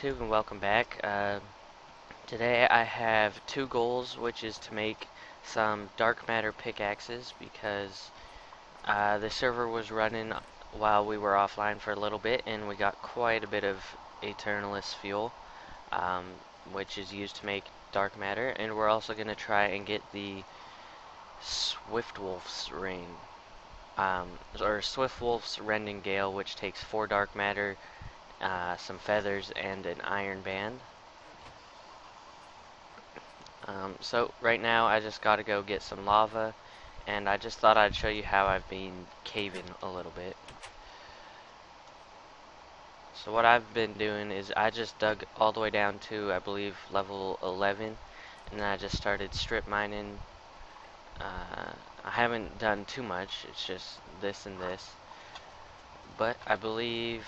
YouTube and welcome back. Today I have two goals, which is to make some dark matter pickaxes because the server was running while we were offline for a little bit and we got quite a bit of Eternalist fuel, um, which is used to make dark matter, and we're also going to try and get the swiftwolf's ring, or swiftwolf's rending gale, which takes 4 dark matter, some feathers, and an iron band. So right now I just gotta go get some lava, and I just thought I'd show you how I've been caving a little bit. So what I've been doing is I just dug all the way down to, I believe, level 11, and then I just started strip mining. I haven't done too much, it's just this and this. But I believe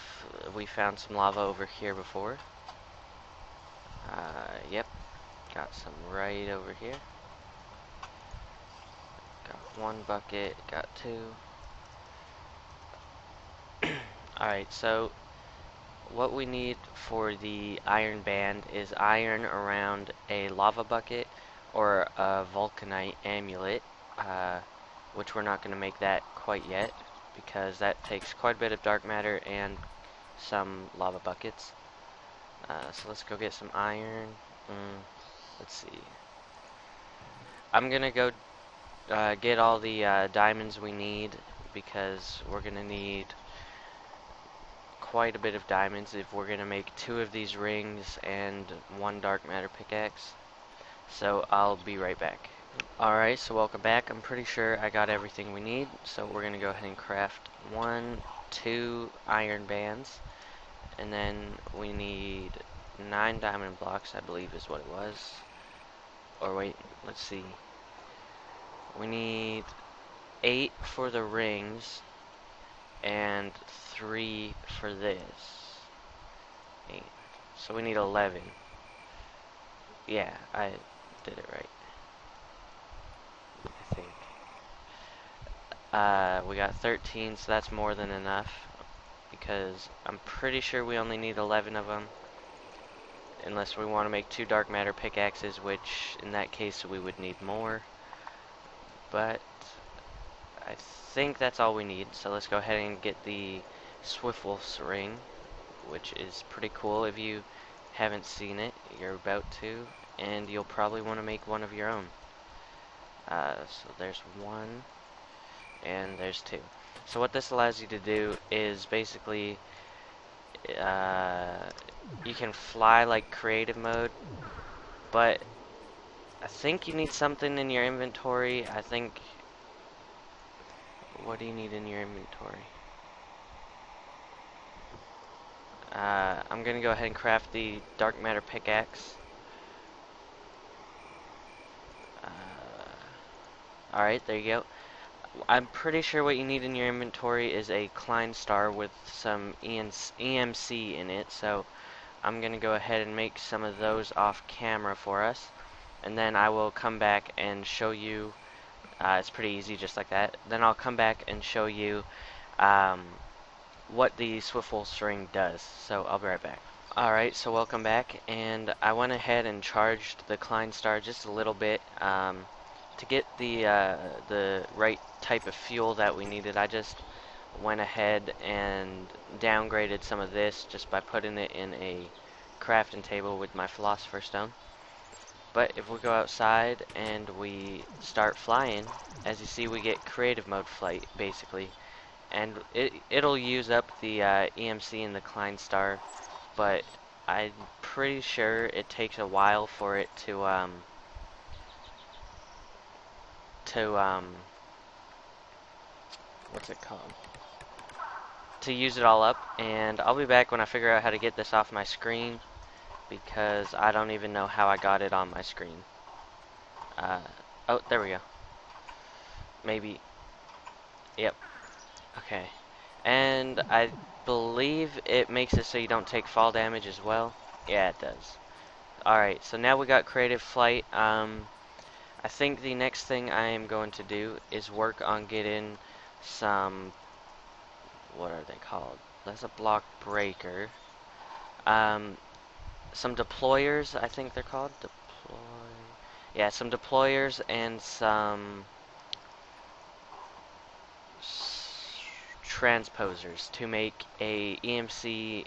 we found some lava over here before. Yep, got some right over here. Got 1 bucket, got 2. Alright, so what we need for the iron band is iron around a lava bucket or a vulcanite amulet, which we're not going to make that quite yet because that takes quite a bit of dark matter and some lava buckets. So let's go get some iron. Let's see. I'm going to go get all the diamonds we need because we're going to need quite a bit of diamonds if we're going to make 2 of these rings and 1 dark matter pickaxe. So I'll be right back. Alright, so welcome back. I'm pretty sure I got everything we need, so we're going to go ahead and craft 2 iron bands, and then we need 9 diamond blocks, I believe is what it was. Or wait, let's see. We need 8 for the rings and 3 for this. 8. So we need 11. Yeah, I did it right, I think. We got 13, so that's more than enough because I'm pretty sure we only need 11 of them unless we want to make 2 dark matter pickaxes, which in that case we would need more. But I think that's all we need, so let's go ahead and get the Swiftwolf's ring, which is pretty cool. If you haven't seen it, you're about to, and you'll probably want to make one of your own. So there's 1, and there's 2. So what this allows you to do is basically, you can fly like creative mode, but I think you need something in your inventory. I think, what do you need in your inventory? I'm gonna go ahead and craft the dark matter pickaxe. Alright, there you go. I'm pretty sure what you need in your inventory is a Klein star with some EMC in it, so I'm gonna go ahead and make some of those off camera for us, and then I will come back and show you. It's pretty easy, just like that. Then I'll come back and show you what the Swiftwolf's ring does. So I'll be right back. Alright, so welcome back, and I went ahead and charged the Klein star just a little bit to get the right type of fuel that we needed. I just went ahead and downgraded some of this just by putting it in a crafting table with my philosopher's stone. But if we go outside and we start flying, as you see, we get creative mode flight basically, and it'll use up the EMC and the Klein star, but I'm pretty sure it takes a while for it to what's it called? To use it all up, and I'll be back when I figure out how to get this off my screen, because I don't even know how I got it on my screen. Oh, there we go. Maybe. Yep. Okay. And I believe it makes it so you don't take fall damage as well. Yeah, it does. Alright, so now we got creative flight. I think the next thing I am going to do is work on getting some, what are they called? That's a block breaker. some deployers, I think they're called. Yeah, some deployers and some transposers to make a EMC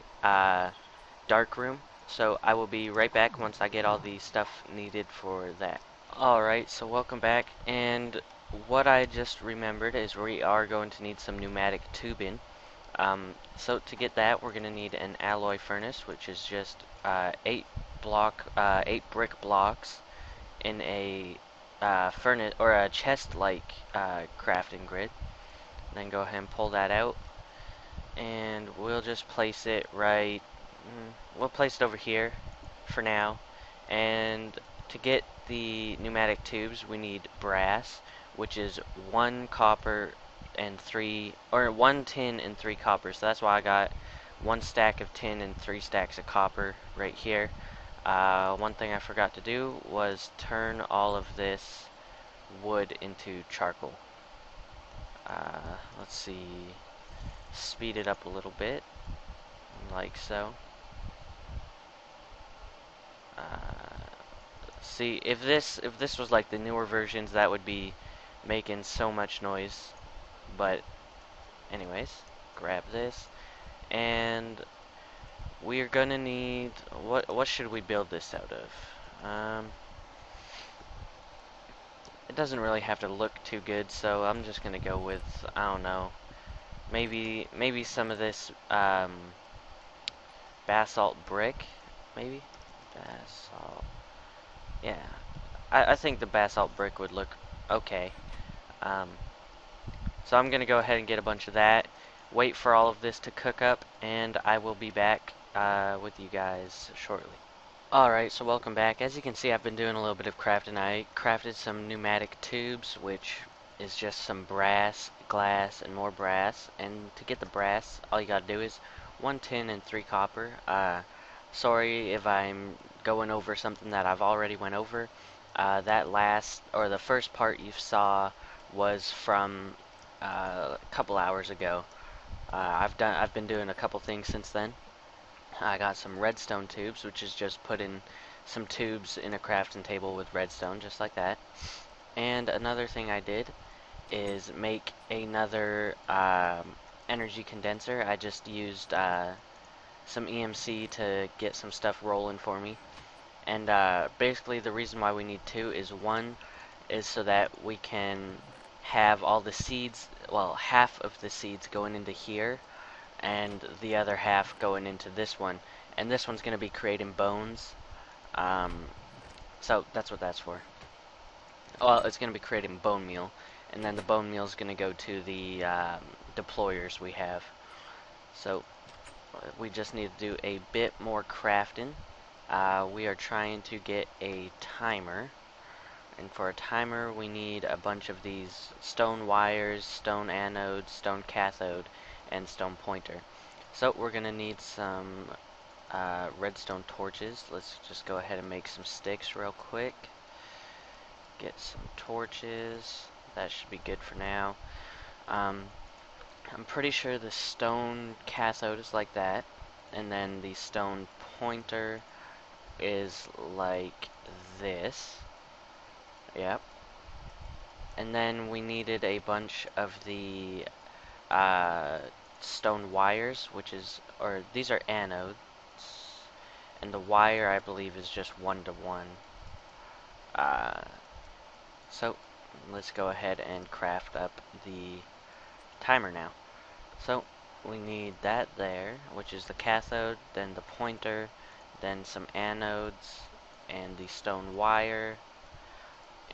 dark room. So I will be right back once I get all the stuff needed for that. Alright, so welcome back, and what I just remembered is we are going to need some pneumatic tubing. So to get that, we're going to need an alloy furnace, which is just 8 brick blocks in a furnace or a chest-like crafting grid. Then go ahead and pull that out, and we'll just place it right. We'll place it over here for now. And to get the pneumatic tubes, we need brass, which is 1 copper and 3, or 1 tin and 3 copper. So that's why I got 1 stack of tin and 3 stacks of copper right here. One thing I forgot to do was turn all of this wood into charcoal. Let's see, speed it up a little bit, like so. See, if this was like the newer versions, that would be making so much noise. But anyways, grab this, and we are gonna need what should we build this out of? It doesn't really have to look too good, so I'm just gonna go with, I don't know, maybe some of this basalt brick, maybe basalt. Yeah, I think the basalt brick would look okay. Um, so I'm gonna go ahead and get a bunch of that. Wait for all of this to cook up, and I will be back with you guys shortly. Alright, so welcome back. As you can see, I've been doing a little bit of crafting. I crafted some pneumatic tubes, which is just some brass, glass, and more brass. And to get the brass, all you gotta do is 1 tin and 3 copper. Sorry if I'm going over something that I've already went over. The first part you saw was from a couple hours ago. I've been doing a couple things since then. I got some redstone tubes, which is just putting some tubes in a crafting table with redstone, just like that. And another thing I did is make another energy condenser. I just used some EMC to get some stuff rolling for me. And basically the reason why we need 2 is 1 is so that we can have all the seeds, well, half of the seeds going into here, and the other half going into this one. And this one's going to be creating bones. So that's what that's for. Well, it's going to be creating bone meal, and then the bone meal is going to go to the deployers we have. So we just need to do a bit more crafting. We are trying to get a timer. And for a timer, we need a bunch of these stone wires, stone anode, stone cathode, and stone pointer. So we're going to need some redstone torches. Let's just go ahead and make some sticks real quick. Get some torches. That should be good for now. I'm pretty sure the stone cathode is like that. And then the stone pointer is like this. Yep. And then we needed a bunch of the stone wires, or these are anodes, and the wire I believe is just 1-to-1. So let's go ahead and craft up the timer now. So we need that there, which is the cathode, then the pointer, then some anodes, and the stone wire,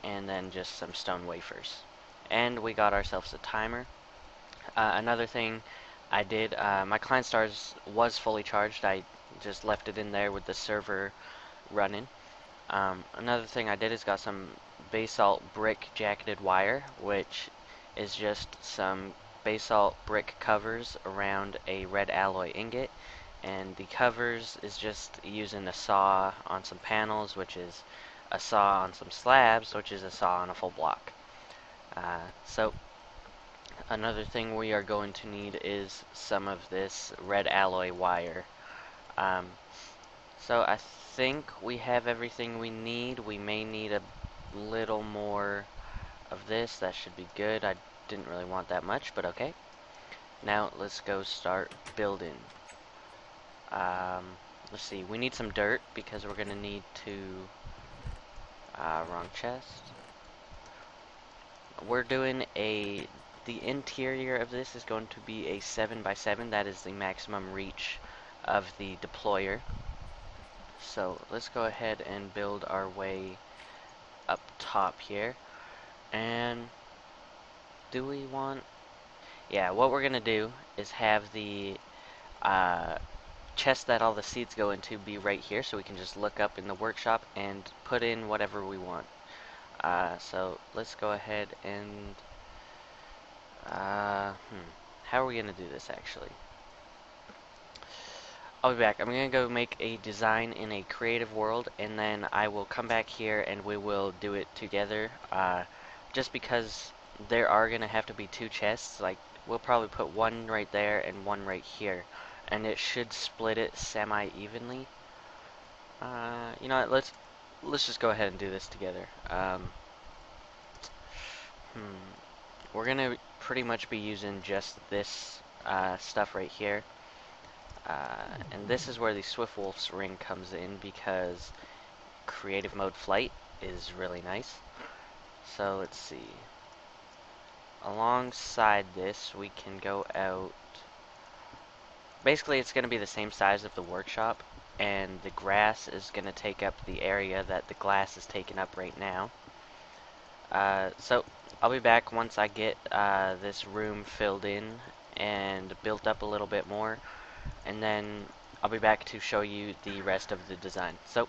and then just some stone wafers. And we got ourselves a timer. Another thing I did, my client stars was fully charged. I just left it in there with the server running. Another thing I did is got some basalt brick jacketed wire, which is just some basalt brick covers around a red alloy ingot. And the covers is just using a saw on some panels, which is a saw on some slabs, which is a saw on a full block. So another thing we are going to need is some of this red alloy wire. So I think we have everything we need. We may need a little more of this. That should be good. I didn't really want that much, but okay. Now let's go start building. Let's see. We need some dirt because we're gonna need to. Wrong chest. We're doing a. The interior of this is going to be a 7x7. That is the maximum reach of the deployer. So let's go ahead and build our way up top here. And do we want... Yeah, what we're going to do is have the chest that all the seeds go into be right here, so we can just look up in the workshop and put in whatever we want. So let's go ahead and... How are we going to do this, actually? I'll be back. I'm going to go make a design in a creative world, and then I will come back here and we will do it together. Just because there are going to have to be two chests, like, we'll probably put one right there and one right here. And it should split it semi-evenly. You know what, let's just go ahead and do this together. We're going to pretty much be using just this stuff right here. And this is where the swiftwolf's ring comes in, because creative mode flight is really nice. So let's see. Alongside this, we can go out. Basically, it's going to be the same size of the workshop, and the grass is going to take up the area that the glass is taking up right now. So I'll be back once I get this room filled in and built up a little bit more, and then I'll be back to show you the rest of the design. So,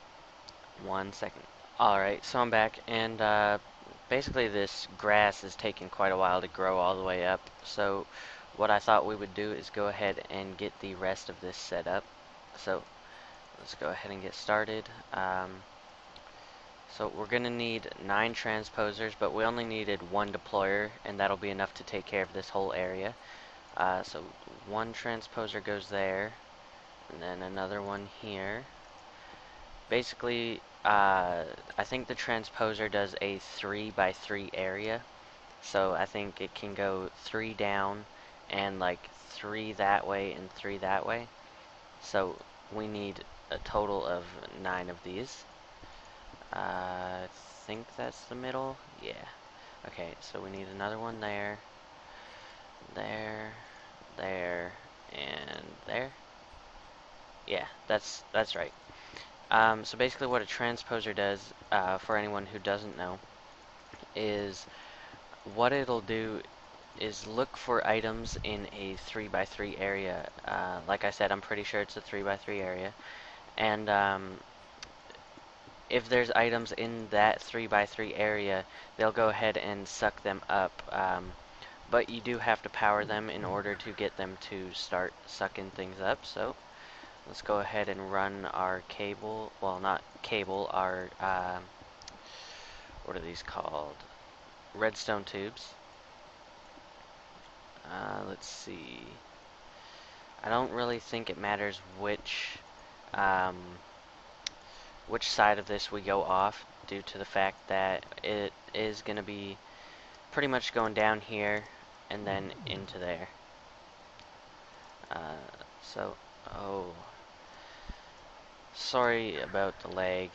1 second. Alright, so I'm back, and basically this grass is taking quite a while to grow all the way up, so what I thought we would do is go ahead and get the rest of this set up. So let's go ahead and get started. So we're going to need 9 transposers, but we only needed 1 deployer, and that'll be enough to take care of this whole area. So 1 transposer goes there, and then another one here. Basically, I think the transposer does a 3x3 area, so I think it can go 3 down and like 3 that way and 3 that way. So we need a total of 9 of these. I think that's the middle. Yeah. Okay, so we need another one there, there, there, and there. Yeah, that's right. So basically what a transposer does, for anyone who doesn't know, is what it'll do is look for items in a 3x3 area. Like I said, I'm pretty sure it's a 3x3 area. And if there's items in that 3x3 area, they'll go ahead and suck them up. But you do have to power them in order to get them to start sucking things up. So let's go ahead and run our cable, well, not cable, our, what are these called? Redstone tubes. Let's see. I don't really think it matters which side of this we go off, due to the fact that it is going to be pretty much going down here and then into there. So, oh, sorry about the lag.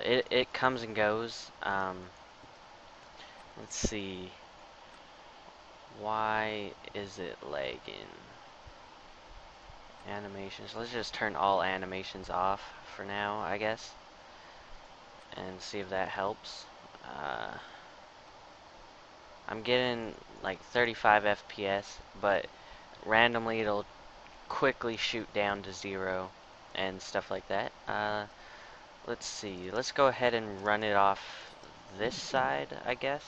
It comes and goes. Let's see. Why is it lagging? Animations. Let's just turn all animations off for now, I guess, and see if that helps. I'm getting like 35 FPS, but randomly it'll quickly shoot down to 0 and stuff like that. Let's see. Let's go ahead and run it off this side, I guess.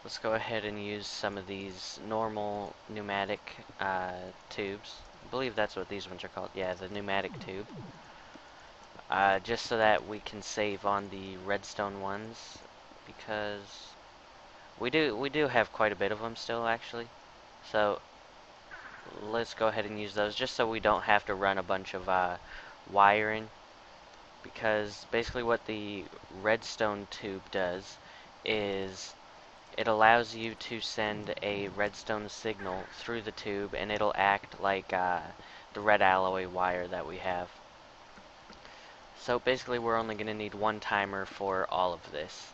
Let's go ahead and use some of these normal pneumatic tubes. I believe that's what these ones are called. Yeah, the pneumatic tube. Just so that we can save on the redstone ones, because we do have quite a bit of them still, actually. So let's go ahead and use those just so we don't have to run a bunch of wiring, because basically what the redstone tube does is it allows you to send a redstone signal through the tube, and it'll act like the red alloy wire that we have. So basically we're only going to need one timer for all of this,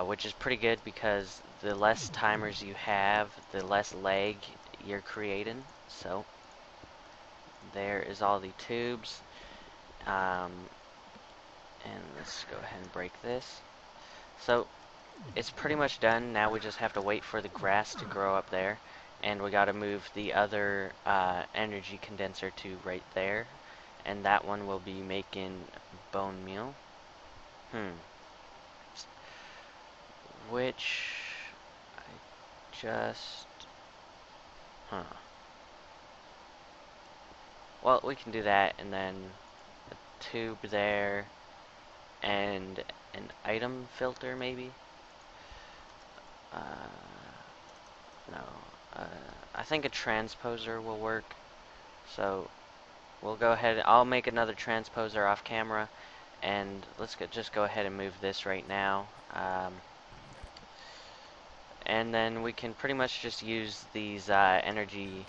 which is pretty good because the less timers you have, the less lag you're creating. So there is all the tubes, and let's go ahead and break this. So it's pretty much done. Now we just have to wait for the grass to grow up there, and we got to move the other energy condenser to right there, and that one will be making bone meal. Which I just well, we can do that, and then a tube there, and an item filter maybe. No, I think a transposer will work. So we'll go ahead. I'll make another transposer off camera, and let's just go ahead and move this right now. And then we can pretty much just use these energy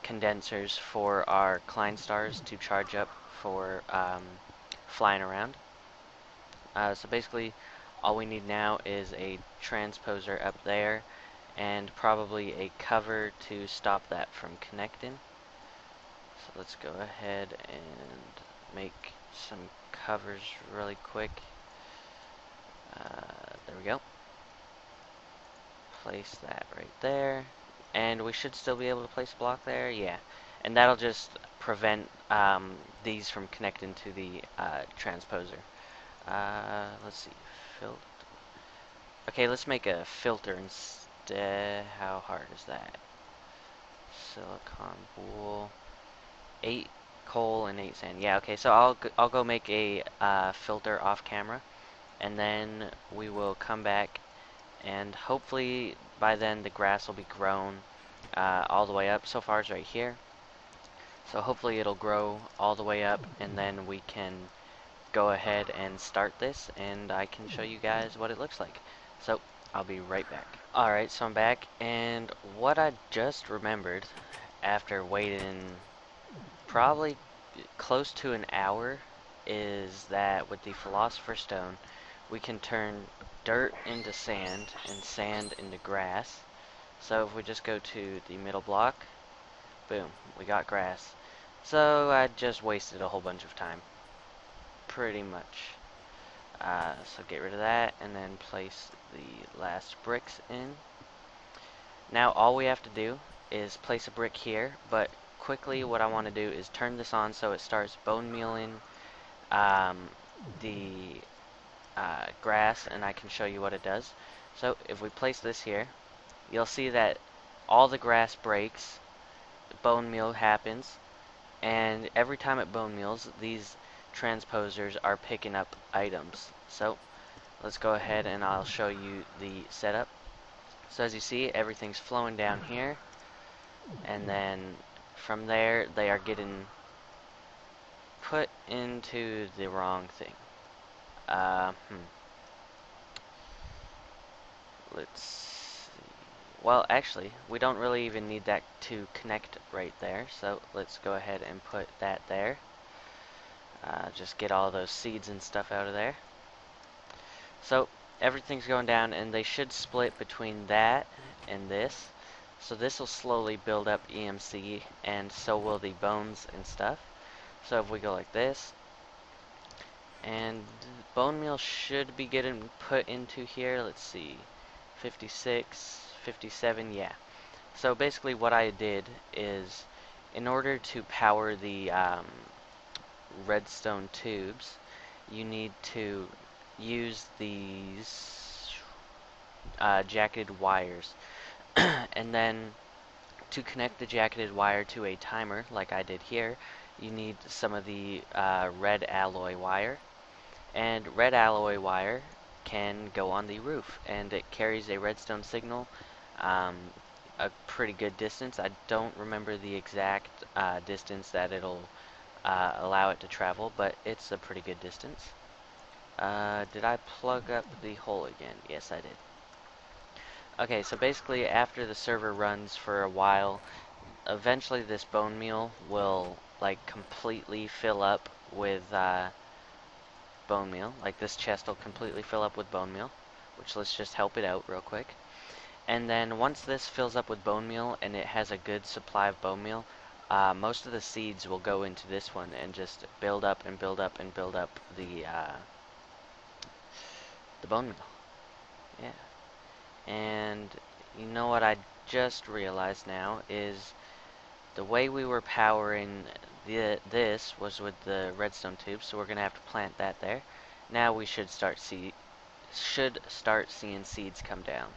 condensers for our Klein stars to charge up for flying around. So basically, all we need now is a transposer up there, and probably a cover to stop that from connecting. So let's go ahead and make some covers really quick. There we go. Place that right there. And we should still be able to place a block there. Yeah. And that'll just prevent these from connecting to the transposer. Let's see. Okay, let's make a filter instead. How hard is that? Silicon wool. 8 coal and 8 sand. Yeah, okay, so I'll go make a filter off camera, and then we will come back, and hopefully by then the grass will be grown all the way up. So far it's right here. So hopefully it'll grow all the way up, and then we can go ahead and start this, and I can show you guys what it looks like. So I'll be right back. Alright, so I'm back, and what I just remembered after waiting probably close to an hour is that with the Philosopher's Stone, we can turn dirt into sand and sand into grass. So if we just go to the middle block, boom, we got grass. So I just wasted a whole bunch of time, pretty much. So get rid of that, and then place the last bricks in. Now all we have to do is place a brick here, but quickly what I want to do is turn this on so it starts bone mealing the grass, and I can show you what it does. So if we place this here, you'll see that all the grass breaks, bone meal happens, and every time it bone meals, these transposers are picking up items. So let's go ahead and I'll show you the setup. So as you see, everything's flowing down here, and then from there they are getting put into the wrong thing. Let's see. Well, actually, we don't really even need that to connect right there, so let's go ahead and put that there. Just get all those seeds and stuff out of there. So everything's going down, and they should split between that and this. So this will slowly build up EMC, and so will the bones and stuff. So if we go like this, and bone meal should be getting put into here. Let's see, 56, 57, yeah. So basically what I did is, in order to power the redstone tubes, you need to use these jacketed wires. And then to connect the jacketed wire to a timer, like I did here, you need some of the red alloy wire. And red alloy wire can go on the roof, and it carries a redstone signal a pretty good distance. I don't remember the exact distance that it'll allow it to travel, but it's a pretty good distance. Did I plug up the hole again? Yes, I did. Okay, so basically after the server runs for a while, eventually this bone meal will like completely fill up with bone meal. Like this chest will completely fill up with bone meal, which let's just help it out real quick. And then once this fills up with bone meal and it has a good supply of bone meal, most of the seeds will go into this one and just build up and build up and build up the bone meal. Yeah. And you know what I just realized now is the way we were powering this was with the redstone tube, so we're gonna have to plant that there. Now we should start seeing seeds come down.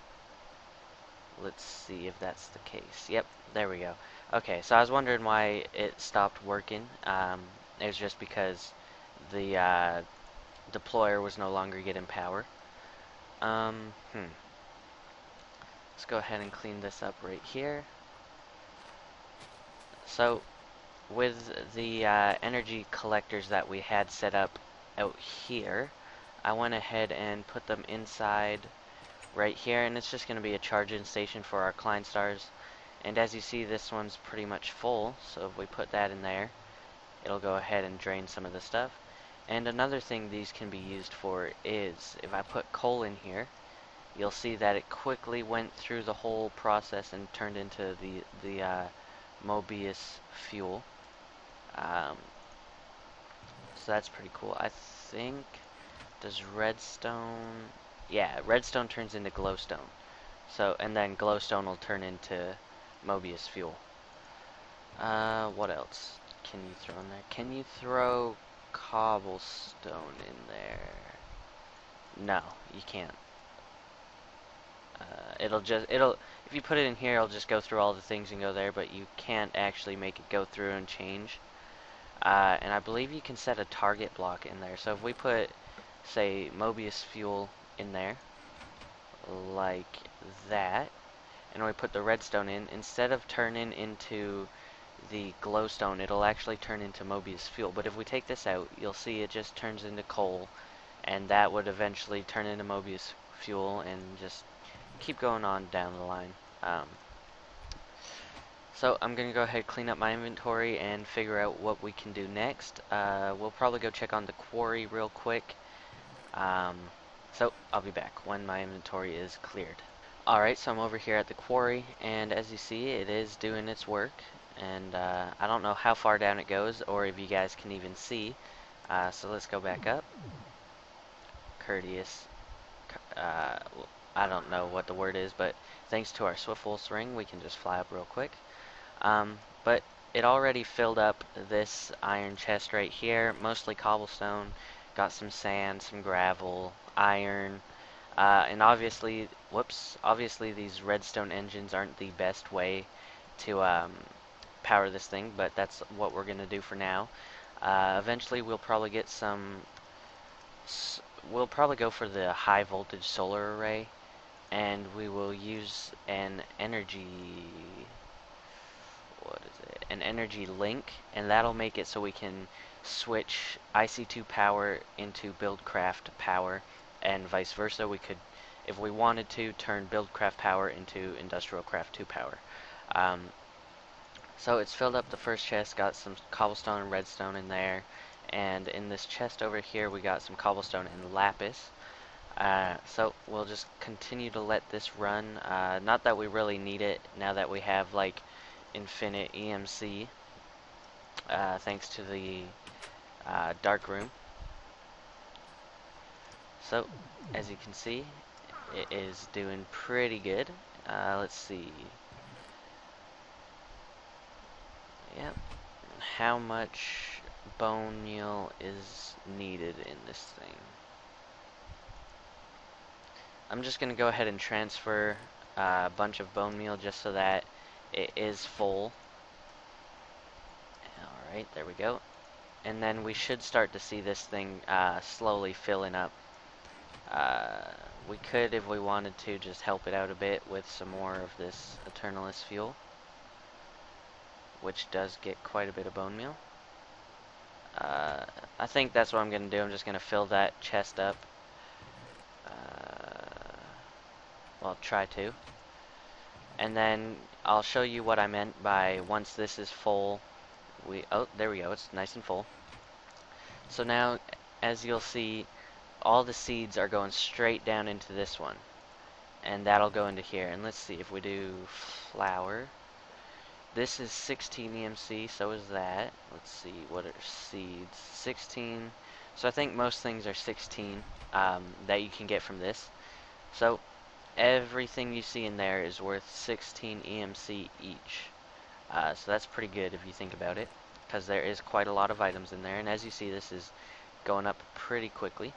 Let's see if that's the case. Yep, there we go. Okay, so I was wondering why it stopped working. It was just because the deployer was no longer getting power. Let's go ahead and clean this up right here. So, with the energy collectors that we had set up out here, I went ahead and put them inside right here, and it's just going to be a charging station for our Klein stars. And as you see, this one's pretty much full, so if we put that in there, it'll go ahead and drain some of the stuff. And another thing these can be used for is, if I put coal in here, you'll see that it quickly went through the whole process and turned into the Mobius fuel. So that's pretty cool. I think, does redstone... Yeah, redstone turns into glowstone. So, and then glowstone will turn into Mobius fuel. What else can you throw in there? Can you throw cobblestone in there? No, you can't. If you put it in here, it'll just go through all the things and go there, but you can't actually make it go through and change. And I believe you can set a target block in there. So if we put, say, Mobius fuel in there, like that, and we put the redstone in, instead of turning into the glowstone, it'll actually turn into Mobius fuel. But if we take this out, you'll see it just turns into coal, and that would eventually turn into Mobius fuel and just keep going on down the line. So I'm going to go ahead and clean up my inventory and figure out what we can do next. We'll probably go check on the quarry real quick. So I'll be back when my inventory is cleared. Alright, so I'm over here at the quarry, and as you see, it is doing its work. And I don't know how far down it goes, or if you guys can even see. So let's go back up. Courteous. I don't know what the word is, but thanks to our swiftwolf ring, we can just fly up real quick. But it already filled up this iron chest right here, mostly cobblestone, got some sand, some gravel, iron, and obviously these redstone engines aren't the best way to power this thing, but that's what we're going to do for now. Eventually we'll probably get we'll probably go for the high voltage solar array, and we will use an energy link, and that'll make it so we can switch IC2 power into Buildcraft power, and vice versa. We could, if we wanted to, turn Buildcraft power into Industrialcraft 2 power. So it's filled up the first chest, got some cobblestone and redstone in there, and in this chest over here we got some cobblestone and lapis. So we'll just continue to let this run. Not that we really need it now that we have like infinite EMC, thanks to the dark room. So as you can see, it is doing pretty good. Let's see. Yep. How much bone meal is needed in this thing? I'm just going to go ahead and transfer a bunch of bone meal just so that it is full. Alright, there we go. And then we should start to see this thing slowly filling up. We could, if we wanted to, just help it out a bit with some more of this Eternalis fuel, which does get quite a bit of bone meal. I think that's what I'm going to do. I'm just going to fill that chest up. Well, try to. And then I'll show you what I meant by once this is full, oh, there we go, it's nice and full. So now, as you'll see, all the seeds are going straight down into this one. And that'll go into here. And let's see, if we do flour, this is 16 EMC, so is that. Let's see, what are seeds? 16. So I think most things are 16 that you can get from this. So everything you see in there is worth 16 EMC each. So that's pretty good if you think about it, because there is quite a lot of items in there. And as you see, this is going up pretty quickly.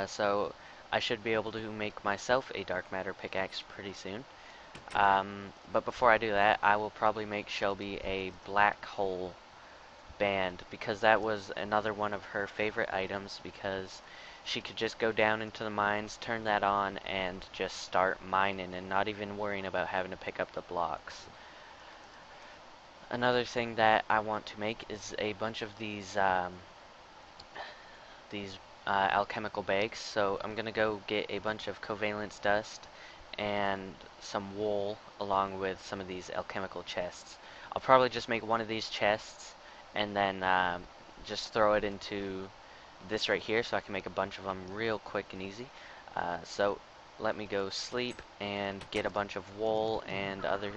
So I should be able to make myself a dark matter pickaxe pretty soon. But before I do that, I will probably make Shelby a black hole band, because that was another one of her favorite items, because she could just go down into the mines, turn that on, and just start mining and not even worrying about having to pick up the blocks. Another thing that I want to make is a bunch of these alchemical bags. So I'm gonna go get a bunch of covalence dust and some wool along with some of these alchemical chests. I'll probably just make one of these chests and then just throw it into this right here so I can make a bunch of them real quick and easy. So let me go sleep and get a bunch of wool and other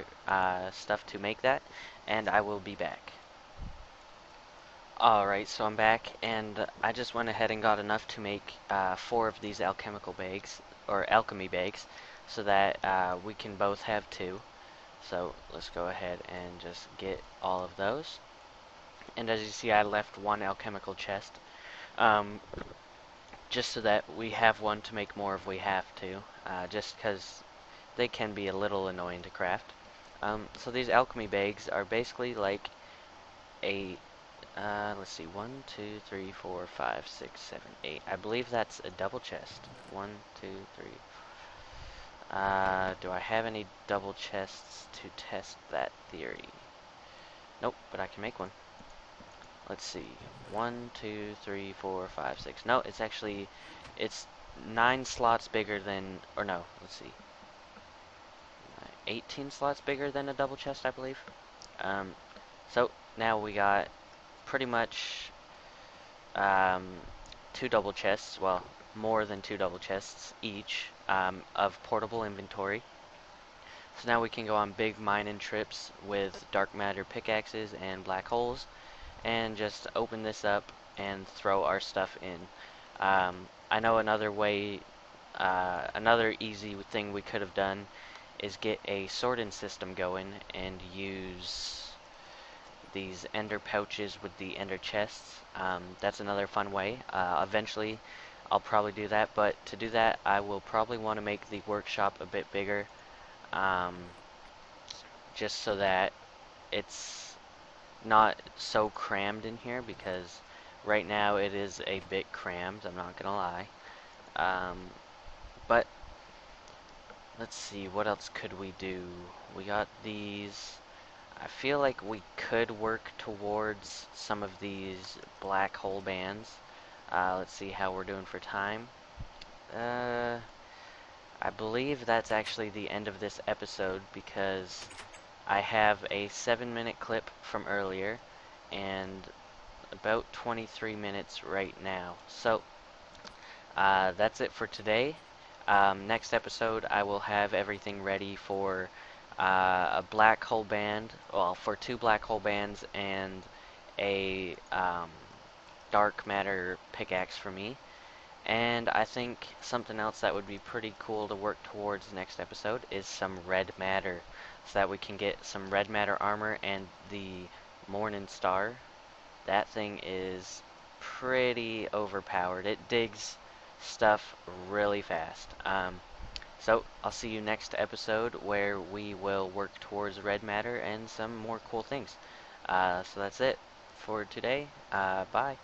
stuff to make that, and I will be back. Alright, so I'm back, and I just went ahead and got enough to make 4 of these alchemical bags, or alchemy bags, so that we can both have 2. So let's go ahead and just get all of those. And as you see, I left 1 alchemical chest, just so that we have one to make more if we have to, just because they can be a little annoying to craft. So these alchemy bags are basically like a let's see, 1, 2, 3, 4, 5, 6, 7, 8. I believe that's a double chest. 1, 2, 3. Do I have any double chests to test that theory? Nope, but I can make one. Let's see. 1, 2, 3, 4, 5, 6. No, it's actually, it's 9 slots bigger than, or no, let's see. 18 slots bigger than a double chest, I believe. So now we got pretty much 2 double chests, well, more than 2 double chests each of portable inventory. So now we can go on big mining trips with dark matter pickaxes and black holes and just open this up and throw our stuff in. I know another way, another easy thing we could have done is get a sorting system going and use these ender pouches with the ender chests. That's another fun way. Eventually I'll probably do that, but to do that I will probably want to make the workshop a bit bigger, just so that it's not so crammed in here, because right now it is a bit crammed, I'm not gonna lie. But let's see, what else could we do? We got these. I feel like we could work towards some of these black hole bands. Let's see how we're doing for time. I believe that's actually the end of this episode, because I have a 7-minute clip from earlier and about 23 minutes right now. So that's it for today. Next episode I will have everything ready for a black hole band, well, for 2 black hole bands and a dark matter pickaxe for me. And I think something else that would be pretty cool to work towards next episode is some red matter, so that we can get some red matter armor and the Morning Star. That thing is pretty overpowered. It digs stuff really fast. So I'll see you next episode, where we will work towards red matter and some more cool things. So that's it for today. Bye.